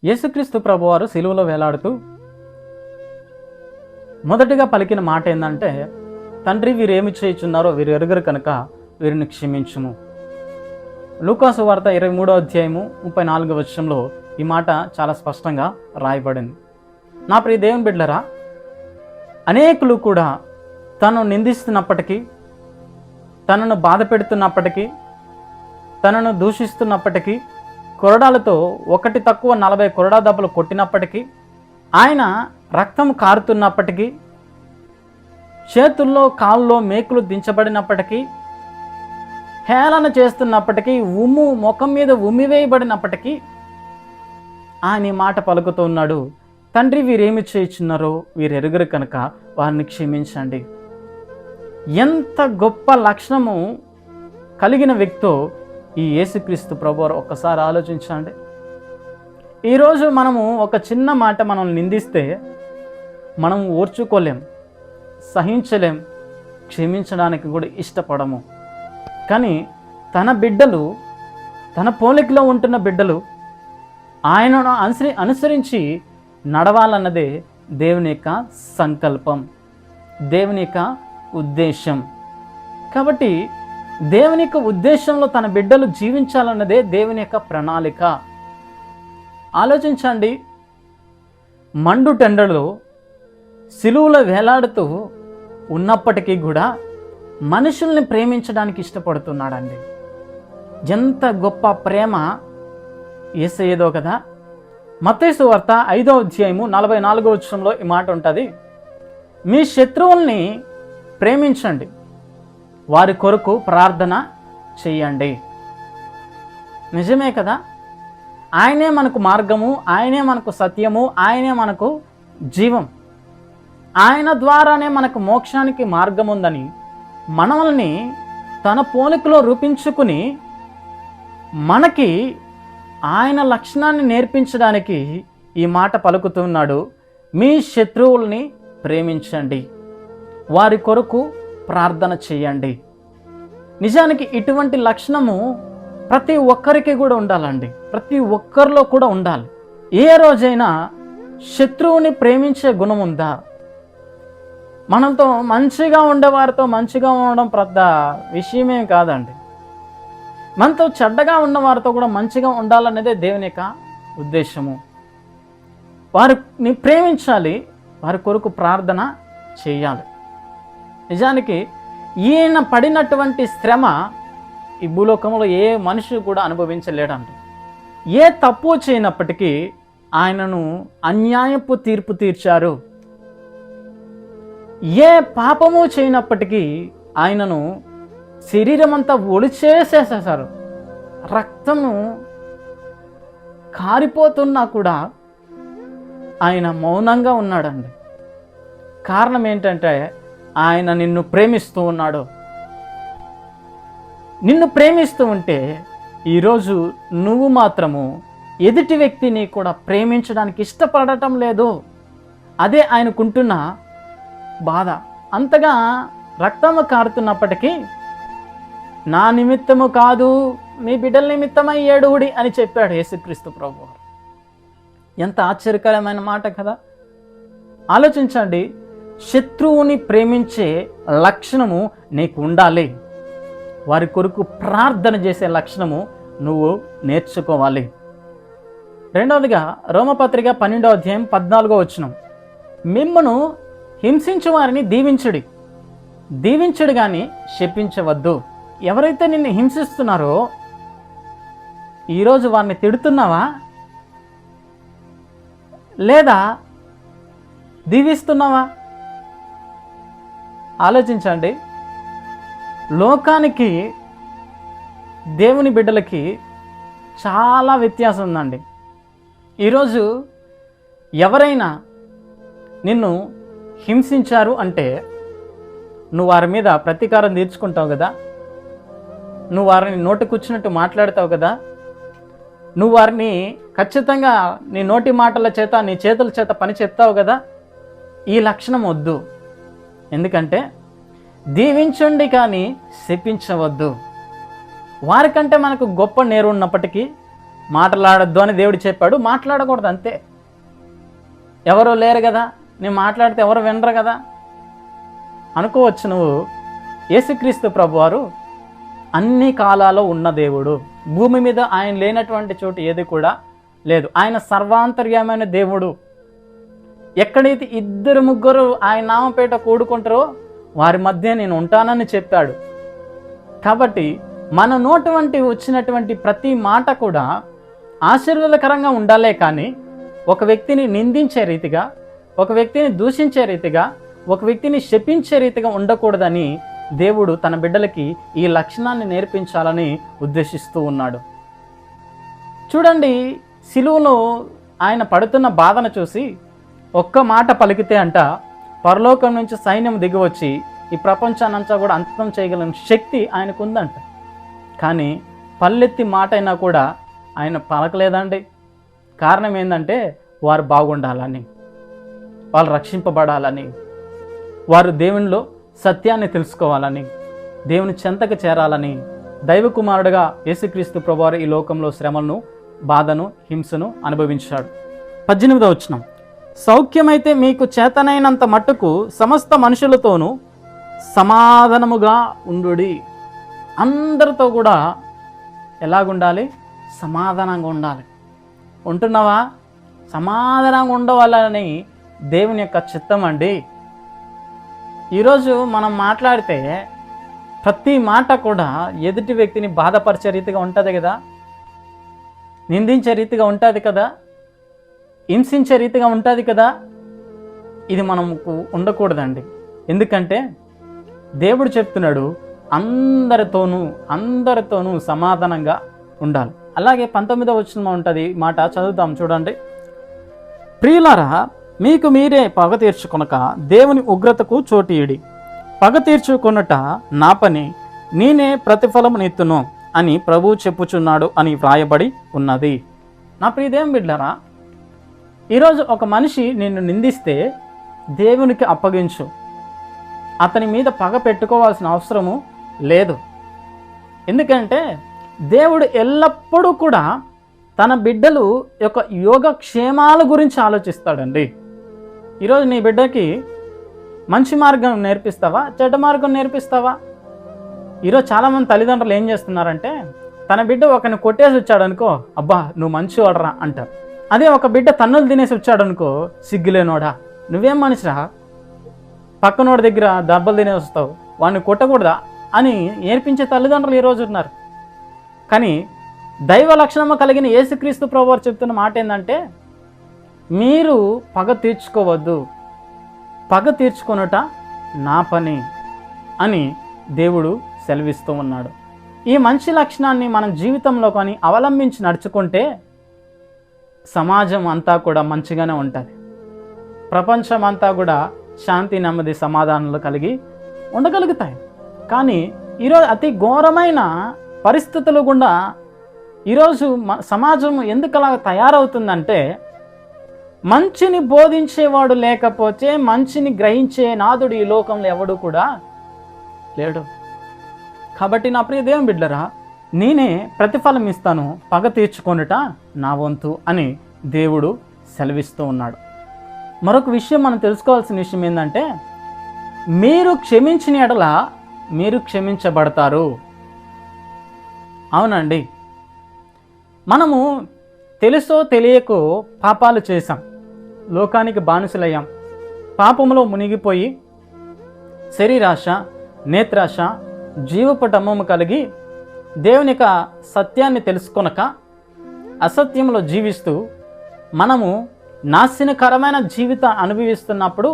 యేసుక్రీస్తు ప్రభువారు సిలువలో వేలాడుతూ మొదటిగా పలికిన మాట ఏంటంటే, తండ్రి వీరేమి చేయుచున్నారో వీరు ఎరుగరు కనుక వీరిని క్షమించుము. లూకాసు వార్త 23వ అధ్యాయము 34వ వచనంలో ఈ మాట చాలా స్పష్టంగా రాయబడింది. నా ప్రియ దేవుని బిడ్డలారా, అనేకులు కూడా తను నిందిస్తున్నప్పటికీ, తనను బాధ పెడుతున్నప్పటికీ, తనను దూషిస్తున్నప్పటికీ, కొరడాలతో ఒకటి తక్కువ 40 కొరడా దెబ్బలు కొట్టినప్పటికీ, ఆయన రక్తం కారుతున్నప్పటికీ, చేతుల్లో కాళ్ళలో మేకులు దించబడినప్పటికీ, హేళన చేస్తున్నప్పటికీ, ముఖం మీద ఉమ్మివేయబడినప్పటికీ ఆయన ఈ మాట పలుకుతూ ఉన్నాడు, తండ్రి వీరేమి చేయుచున్నారో వీరు ఎరుగరు కనుక వారిని క్షమించండి. ఎంత గొప్ప లక్షణము కలిగిన వ్యక్తో ఈ యేసుక్రీస్తు ప్రభువారు ఒక్కసారి ఆలోచించండి. ఈరోజు మనము ఒక చిన్న మాట మనల్ని నిందిస్తే మనం ఓర్చుకోలేం, సహించలేం, క్షమించడానికి కూడా ఇష్టపడము. కానీ తన బిడ్డలు, తన పోలికలో ఉంటున్న బిడ్డలు ఆయనను అనుసరించి నడవాలన్నదే దేవుని యొక్క సంకల్పం, దేవుని యొక్క ఉద్దేశం. కాబట్టి దేవుని యొక్క ఉద్దేశంలో తన బిడ్డలు జీవించాలన్నదే దేవుని యొక్క ప్రణాళిక. ఆలోచించండి, మండు టెండలో సిలువలో వేలాడుతూ ఉన్నప్పటికీ కూడా మనుషుల్ని ప్రేమించడానికి ఇష్టపడుతున్నాడండి. ఎంత గొప్ప ప్రేమ యేసయ్యదో కదా. మత్తయి సువార్త 5వ అధ్యాయము 44వ వచనంలో ఈ మాట ఉంటుంది, మీ శత్రువుల్ని ప్రేమించండి, వారి కొరకు ప్రార్థన చెయ్యండి. నిజమే కదా. ఆయనే మనకు మార్గము, ఆయనే మనకు సత్యము, ఆయనే మనకు జీవం. ఆయన ద్వారానే మనకు మోక్షానికి మార్గం ఉందని మనల్ని తన పోలికలో రూపించుకుని మనకి ఆయన లక్షణాన్ని నేర్పించడానికి ఈ మాట పలుకుతున్నాడు, మీ శత్రువుల్ని ప్రేమించండి, వారి కొరకు ప్రార్థన చేయండి. నిజానికి ఇటువంటి లక్షణము ప్రతి ఒక్కరికి కూడా ఉండాలండి, ప్రతి ఒక్కరిలో కూడా ఉండాలి. ఏ రోజైనా శత్రువుని ప్రేమించే గుణం ఉందా? మనతో మంచిగా ఉండేవారితో మంచిగా ఉండడం పెద్ద విషయమేం కాదండి. మనతో చెడ్డగా ఉన్నవారితో కూడా మంచిగా ఉండాలనేదే దేవుని యొక్క ఉద్దేశము. వారిని ప్రేమించాలి, వారి కొరకు ప్రార్థన చేయాలి. నిజానికి ఈయన పడినటువంటి శ్రమ ఈ భూలోకంలో ఏ మనిషి కూడా అనుభవించలేడంట. ఏ తప్పు చేయనప్పటికీ ఆయనను అన్యాయపు తీర్పు తీర్చారు. ఏ పాపము చేయనప్పటికీ ఆయనను శరీరం అంతా ఒలిచేసేసేసారు. రక్తము కారిపోతున్నా కూడా ఆయన మౌనంగా ఉన్నాడండి. కారణం ఏంటంటే ఆయన నిన్ను ప్రేమిస్తూ ఉన్నాడు. నిన్ను ప్రేమిస్తూ ఉంటే ఈరోజు నువ్వు మాత్రము ఎదుటి వ్యక్తిని కూడా ప్రేమించడానికి ఇష్టపడటం లేదు. అదే ఆయనకుంటున్న బాధ. అంతగా రక్తము కారుతున్నప్పటికీ నా నిమిత్తము కాదు, మీ బిడ్డల నిమిత్తమై ఏడువుడి అని చెప్పాడు యేసుక్రీస్తు ప్రభువారు. ఎంత ఆశ్చర్యకరమైన మాట కదా. ఆలోచించండి, శత్రువుని ప్రేమించే లక్షణము నీకు ఉండాలి. వారి కొరకు ప్రార్థన చేసే లక్షణము నువ్వు నేర్చుకోవాలి. రెండవదిగా రోమపత్రిక 12వ అధ్యాయం 14వ వచనం, మిమ్మును హింసించు వారిని దీవించుడు కానీ శపించవద్దు. ఎవరైతే నిన్ను హింసిస్తున్నారో ఈరోజు వారిని తిడుతున్నావా లేదా దీవిస్తున్నావా? ఆలోచించండి. లోకానికి దేవుని బిడ్డలకి చాలా వ్యత్యాసం ఉందండి. ఈరోజు ఎవరైనా నిన్ను హింసించారు అంటే నువ్వు వారి మీద ప్రతీకారం తీర్చుకుంటావు కదా, నువ్వు వారిని నోటికొచ్చినట్టు మాట్లాడతావు కదా, నువ్వు వారిని ఖచ్చితంగా నీ నోటి మాటల చేత, నీ చేతుల చేత పని చెప్తావు కదా. ఈ లక్షణం వద్దు. ఎందుకంటే దీవించండి కానీ శపించవద్దు. వారికంటే మనకు గొప్ప నేరు ఉన్నప్పటికీ, మాట్లాడొద్దు అని దేవుడు చెప్పాడు, మాట్లాడకూడదు అంతే. ఎవరో లేరు కదా, నేను మాట్లాడితే ఎవరు వినరు కదా అనుకోవచ్చు నువ్వు. యేసుక్రీస్తు ప్రభువారు అన్ని కాలాల్లో ఉన్న దేవుడు. భూమి మీద ఆయన లేనటువంటి చోటు ఏది కూడా లేదు. ఆయన సర్వాంతర్యమైన దేవుడు. ఎక్కడైతే ఇద్దరు ముగ్గురు ఆయన నామపేట కూడుకుంటారో వారి మధ్య నేను ఉంటానని చెప్పాడు. కాబట్టి మన నోటి వంటి వచ్చినటువంటి ప్రతి మాట కూడా ఆశీర్వాదకరంగా ఉండాలే కానీ ఒక వ్యక్తిని నిందించే రీతిగా, ఒక వ్యక్తిని దూషించే రీతిగా, ఒక వ్యక్తిని శపించే రీతిగా ఉండకూడదని దేవుడు తన బిడ్డలకి ఈ లక్షణాన్ని నేర్పించాలని ఉద్దేశిస్తూ ఉన్నాడు. చూడండి, సిలువలో ఆయన పడుతున్న బాధను చూసి ఒక్క మాట పలికితే అంట పరలోకం నుంచి సైన్యం దిగివచ్చి ఈ ప్రపంచాన్నంతా కూడా అంతం చేయగలిగిన శక్తి ఆయనకు ఉందంట. కానీ పల్లెత్తి మాట అయినా కూడా ఆయన పలకలేదండి. కారణం ఏంటంటే వారు బాగుండాలని, వాళ్ళు రక్షింపబడాలని, వారు దేవునిలో సత్యాన్ని తెలుసుకోవాలని, దేవుని చెంతకు చేరాలని దైవ కుమారుడుగా యేసుక్రీస్తు ప్రభువారు ఈ లోకంలో శ్రమలను, బాధను, హింసను అనుభవించాడు. 18వ వచనం, సౌఖ్యమైతే మీకు చేతనైనంత మట్టుకు సమస్త మనుషులతోనూ సమాధానముగా ఉండుడి. అందరితో కూడా ఎలాగుండాలి? సమాధానంగా ఉండాలి. ఉంటున్నావా? సమాధానంగా ఉండవాలని దేవుని యొక్క చిత్తం అండి. ఈరోజు మనం మాట్లాడితే ప్రతి మాట కూడా ఎదుటి వ్యక్తిని బాధపరిచే రీతిగా ఉంటుంది కదా, నిందించే రీతిగా ఉంటుంది కదా, హింసించే రీతిగా ఉంటుంది కదా. ఇది మనకు ఉండకూడదండి. ఎందుకంటే దేవుడు చెప్తున్నాడు అందరితోనూ సమాధానంగా ఉండాలి. అలాగే 19వ వచనంలో ఉంటుంది మాట, చదువుతాం చూడండి. ప్రియులారా, మీకు మీరే పగ తీర్చుకొనక దేవుని ఉగ్రతకు చోటీయుడి. పగ తీర్చుకొనుట నా పని, నేనే ప్రతిఫలమునిత్తును అని ప్రభువు చెప్పుచున్నాడు అని వ్రాయబడి ఉన్నది. నా ప్రియదేవం బిడ్డలారా, ఈరోజు ఒక మనిషి నిన్ను నిందిస్తే దేవునికి అప్పగించు. అతని మీద పగ పెట్టుకోవాల్సిన అవసరము లేదు. ఎందుకంటే దేవుడు ఎల్లప్పుడూ కూడా తన బిడ్డలు యొక్క యోగక్షేమాల గురించి ఆలోచిస్తాడండి. ఈరోజు నీ బిడ్డకి మంచి మార్గం నేర్పిస్తావా, చెడ్డ మార్గం నేర్పిస్తావా? ఈరోజు చాలామంది తల్లిదండ్రులు ఏం చేస్తున్నారంటే, తన బిడ్డ ఒకరిని కొట్టేసి వచ్చాడనుకో, అబ్బా నువ్వు మంచివాడరా అంటారు. అదే ఒక బిడ్డ తన్నులు తినేసి వచ్చాడనుకో, సిగ్గులేనోడా, నువ్వేం మనిషిరా, పక్కనోడి దగ్గర దెబ్బలు తినేసి వస్తావు, వాడిని కొట్టకూడదా అని నేర్పించే తల్లిదండ్రులు ఈరోజు ఉన్నారు. కానీ దైవ లక్షణము కలిగిన యేసుక్రీస్తు ప్రభువారు చెప్తున్న మాట ఏంటంటే, మీరు పగ తీర్చుకోవద్దు, పగ తీర్చుకొనుట నా పని అని దేవుడు సెలవిస్తూ ఉన్నాడు. ఈ మంచి లక్షణాన్ని మనం జీవితంలో కానీ అవలంబించి నడుచుకుంటే సమాజం అంతా కూడా మంచిగానే ఉంటుంది. ప్రపంచం అంతా కూడా శాంతి, నెమ్మది, సమాధానాలు కలిగి ఉండగలుగుతాయి. కానీ ఈరోజు అతి ఘోరమైన పరిస్థితులు గుండా ఈరోజు సమాజం ఎందుకు అలా తయారవుతుందంటే, మంచిని బోధించేవాడు లేకపోతే మంచిని గ్రహించే నాదుడు ఈ లోకంలో ఎవడు కూడా లేడు. కాబట్టి నా ప్రియ దేవుని బిడ్డలారా, నేనే ప్రతిఫలం ఇస్తాను, పగ తీర్చుకొనుట నా వంతు అని దేవుడు సెలవిస్తూ ఉన్నాడు. మరొక విషయం మనం తెలుసుకోవాల్సిన విషయం ఏంటంటే, మీరు క్షమించిన ఎడల మీరు క్షమించబడతారు. అవునండి, మనము తెలుసో తెలియకో పాపాలు చేశాం, లోకానికి బానిసలయ్యాం, పాపములో మునిగిపోయి శరీరాశ, నేత్రాశ, జీవపు డమ్మము కలిగి దేవుని యొక్క సత్యాన్ని తెలుసుకొనక అసత్యంలో జీవిస్తూ మనము నాశనకరమైన జీవితం అనుభవిస్తున్నప్పుడు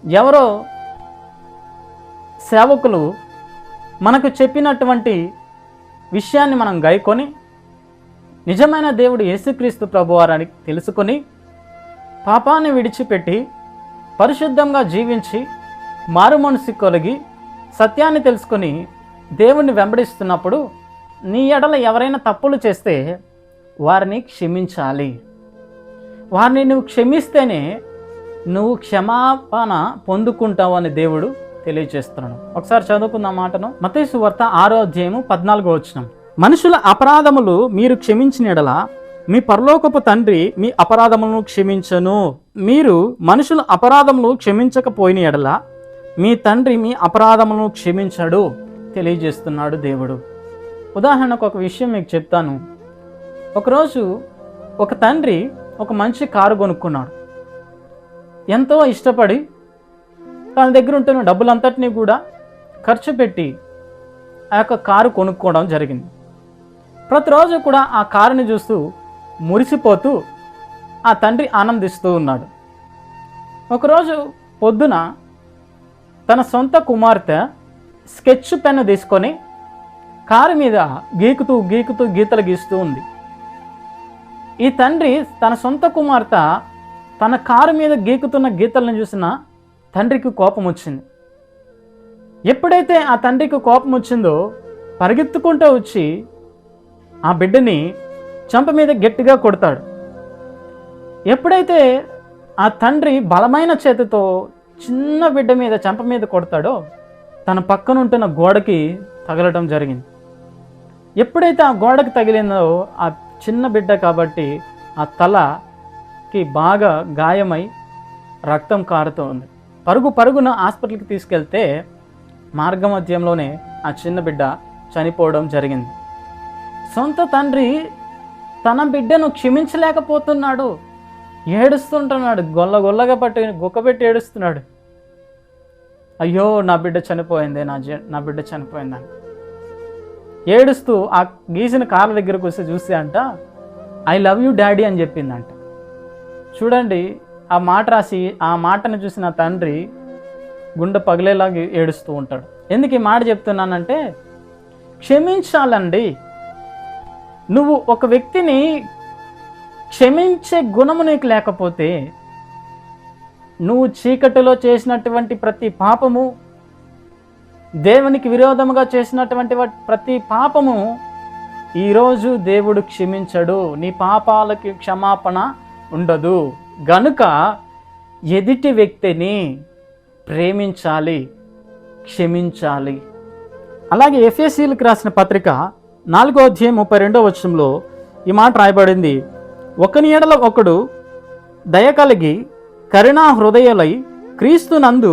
ఎవరో సేవకులు మనకు చెప్పినటువంటి విషయాన్ని మనం గైకొని నిజమైన దేవుడు యేసుక్రీస్తు ప్రభువారని తెలుసుకొని పాపాన్ని విడిచిపెట్టి పరిశుద్ధంగా జీవించి మారు మనసు కలిగి సత్యాన్ని తెలుసుకొని దేవుణ్ణి వెంబడిస్తున్నప్పుడు నీ ఎడల ఎవరైనా తప్పులు చేస్తే వారిని క్షమించాలి. వారిని నువ్వు క్షమిస్తేనే నువ్వు క్షమాపణ పొందుకుంటావు అని దేవుడు తెలియజేస్తున్నాడు. ఒకసారి చదువుకుందాం మాటను. మత్తయి సువార్త 6వ అధ్యాయము 14వ వచనం. మనుషుల అపరాధములు మీరు క్షమించిన యెడల మీ పరలోకపు తండ్రి మీ అపరాధములను క్షమించను. మీరు మనుషుల అపరాధములు క్షమించకపోయిన యెడల మీ తండ్రి మీ అపరాధములను క్షమించడు తెలియజేస్తున్నాడు దేవుడు. ఉదాహరణకు ఒక విషయం మీకు చెప్తాను. ఒకరోజు ఒక తండ్రి ఒక మంచి కారు కొనుక్కున్నాడు. ఎంతో ఇష్టపడి తన దగ్గర ఉంటున్న డబ్బులంతటినీ కూడా ఖర్చు పెట్టి ఆ యొక్క కారు కొనుక్కోవడం జరిగింది. ప్రతిరోజు కూడా ఆ కారుని చూస్తూ మురిసిపోతూ ఆ తండ్రి ఆనందిస్తూ ఉన్నాడు. ఒకరోజు పొద్దున తన సొంత కుమార్తె స్కెచ్ పెన్ను తీసుకొని కారు మీద గీకుతూ గీకుతూ గీతలు గీస్తూ ఉంది. ఈ తండ్రి తన సొంత కుమార్తె తన కారు మీద గీకుతున్న గీతలను చూసిన తండ్రికి కోపం వచ్చింది. ఎప్పుడైతే ఆ తండ్రికి కోపం వచ్చిందో పరిగెత్తుకుంటూ వచ్చి ఆ బిడ్డని చెంప మీద గట్టిగా కొడతాడు. ఎప్పుడైతే ఆ తండ్రి బలమైన చేతితో చిన్న బిడ్డ మీద చెంప మీద కొడతాడో తన పక్కన ఉంటున్న గోడకి తగలటం జరిగింది. ఎప్పుడైతే ఆ గోడకి తగిలిందో ఆ చిన్న బిడ్డ కాబట్టి ఆ తలకి బాగా గాయమై రక్తం కారుతూ ఉంది. పరుగున హాస్పిటల్కి తీసుకెళ్తే మార్గమధ్యంలోనే ఆ చిన్న బిడ్డ చనిపోవడం జరిగింది. సొంత తండ్రి తన బిడ్డను క్షమించలేకపోతున్నాడు. ఏడుస్తుంటున్నాడు. గొల్లగా పట్టి గుక్కబెట్టి ఏడుస్తున్నాడు. అయ్యో నా బిడ్డ చనిపోయింది, నా బిడ్డ చనిపోయిందని ఏడుస్తూ ఆ గీసిన కాళ్ళ దగ్గరకు వస్తే చూస్తే అంట ఐ లవ్ యూ డాడీ అని చెప్పిందంట. చూడండి, ఆ మాట రాసి ఆ మాటను చూసిన తండ్రి గుండె పగిలేలాగా ఏడుస్తూ ఉంటాడు. ఎందుకు ఈ మాట చెప్తున్నానంటే, క్షమించాలండి. నువ్వు ఒక వ్యక్తిని క్షమించే గుణము నీకు లేకపోతే నువ్వు చీకటిలో చేసినటువంటి ప్రతి పాపము, దేవునికి విరోధముగా చేసినటువంటి ప్రతి పాపము ఈరోజు దేవుడు క్షమించడు. నీ పాపాలకి క్షమాపణ ఉండదు. గనుక ఎదుటి వ్యక్తిని ప్రేమించాలి, క్షమించాలి. అలాగే ఎఫెసీయులకు రాసిన పత్రిక 4:32 ఈ మాట రాయబడింది. ఒకని ఎడల ఒకడు దయ కలిగి కరుణా హృదయులై క్రీస్తునందు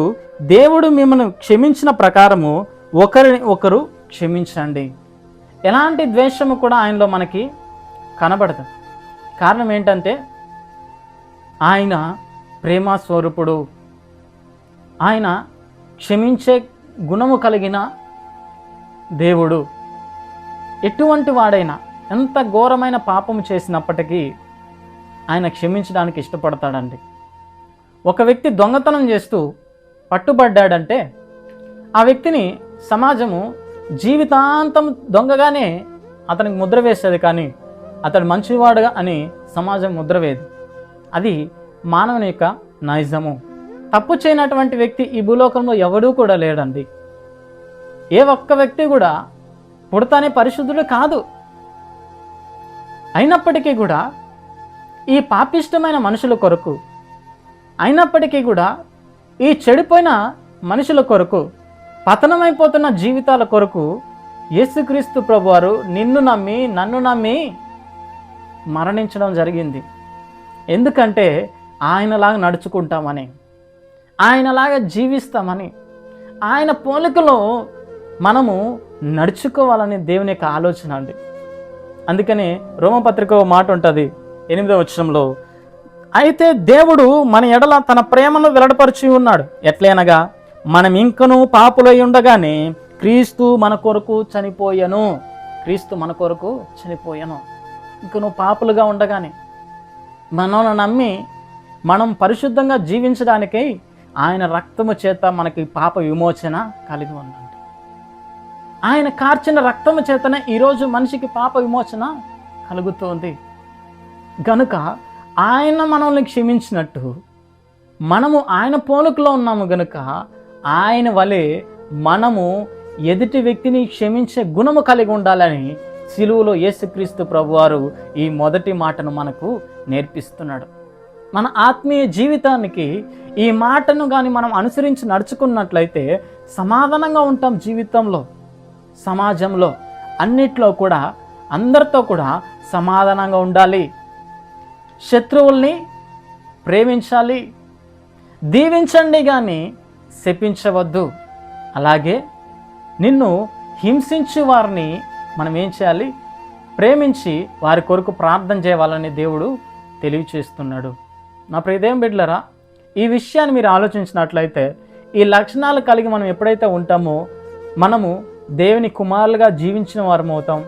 దేవుడు మిమ్మల్ని క్షమించిన ప్రకారము ఒకరిని ఒకరు క్షమించండి. ఎలాంటి ద్వేషము కూడా ఆయనలో మనకి కనబడదు. కారణం ఏంటంటే ఆయన ప్రేమ స్వరూపుడు. ఆయన క్షమించే గుణము కలిగిన దేవుడు. ఎటువంటి వాడైనా ఎంత ఘోరమైన పాపము చేసినప్పటికీ ఆయన క్షమించడానికి ఇష్టపడతాడండి. ఒక వ్యక్తి దొంగతనం చేస్తూ పట్టుబడ్డాడంటే ఆ వ్యక్తిని సమాజము జీవితాంతం దొంగగానే అతనికి ముద్ర వేసేది, కానీ అతడు మంచివాడుగా అని సమాజం ముద్ర వేది. అది మానవుని యొక్క నైజము. తప్పు చేయనటువంటి వ్యక్తి ఈ భూలోకంలో ఎవడూ కూడా లేడండి. ఏ ఒక్క వ్యక్తి కూడా పుడతానే పరిశుద్ధుడు కాదు. అయినప్పటికీ కూడా ఈ పాపిష్టమైన మనుషుల కొరకు, అయినప్పటికీ కూడా ఈ చెడిపోయిన మనుషుల కొరకు, పతనమైపోతున్న జీవితాల కొరకు యేసుక్రీస్తు ప్రభువారు నన్ను నమ్మి మరణించడం జరిగింది. ఎందుకంటే ఆయనలాగా నడుచుకుంటామని, ఆయనలాగా జీవిస్తామని, ఆయన పోలికలో మనము నడుచుకోవాలని దేవుని యొక్క ఆలోచన అండి. అందుకని రోమపత్రిక మాట ఉంటుంది 8వ అయితే దేవుడు మన ఎడల తన ప్రేమను వెల్లడిపరిచి ఉన్నాడు. ఎట్లనగా మనం ఇంకనూ పాపులై ఉండగానే క్రీస్తు మన కొరకు చనిపోయెను. క్రీస్తు మన కొరకు చనిపోయెను. ఇంకనూ పాపులుగా ఉండగానే మనల్ని నమ్మి మనం పరిశుద్ధంగా జీవించడానికై ఆయన రక్తము చేత మనకి పాప విమోచన కలిగి ఉందండి. ఆయన కార్చిన రక్తము చేతనే ఈరోజు మనిషికి పాప విమోచన కలుగుతోంది. గనుక ఆయన మనల్ని క్షమించినట్టు మనము ఆయన పోలికలో ఉన్నాము. గనుక ఆయన వలె మనము ఎదుటి వ్యక్తిని క్షమించే గుణము కలిగి ఉండాలని సిలువలో యేసుక్రీస్తు ప్రభువారు ఈ మొదటి మాటను మనకు నేర్పిస్తున్నాడు. మన ఆత్మీయ జీవితానికి ఈ మాటను కానీ మనం అనుసరించి నడుచుకున్నట్లయితే సమాధానంగా ఉంటాం జీవితంలో, సమాజంలో. అన్నిట్లో కూడా అందరితో కూడా సమాధానంగా ఉండాలి, శత్రువుల్ని ప్రేమించాలి, దీవించండి కానీ శపించవద్దు. అలాగే నిన్ను హింసించు వారిని మనం ఏం చేయాలి? ప్రేమించి వారి కొరకు ప్రార్థన చేయాలని దేవుడు తెలియచేస్తున్నాడు. నా ప్రియదేవం బిడ్డలారా, ఈ విషయాన్ని మీరు ఆలోచించినట్లయితే ఈ లక్షణాలు కలిగి మనం ఎప్పుడైతే ఉంటామో మనము దేవుని కుమారులుగా జీవించిన వారం అవుతాం.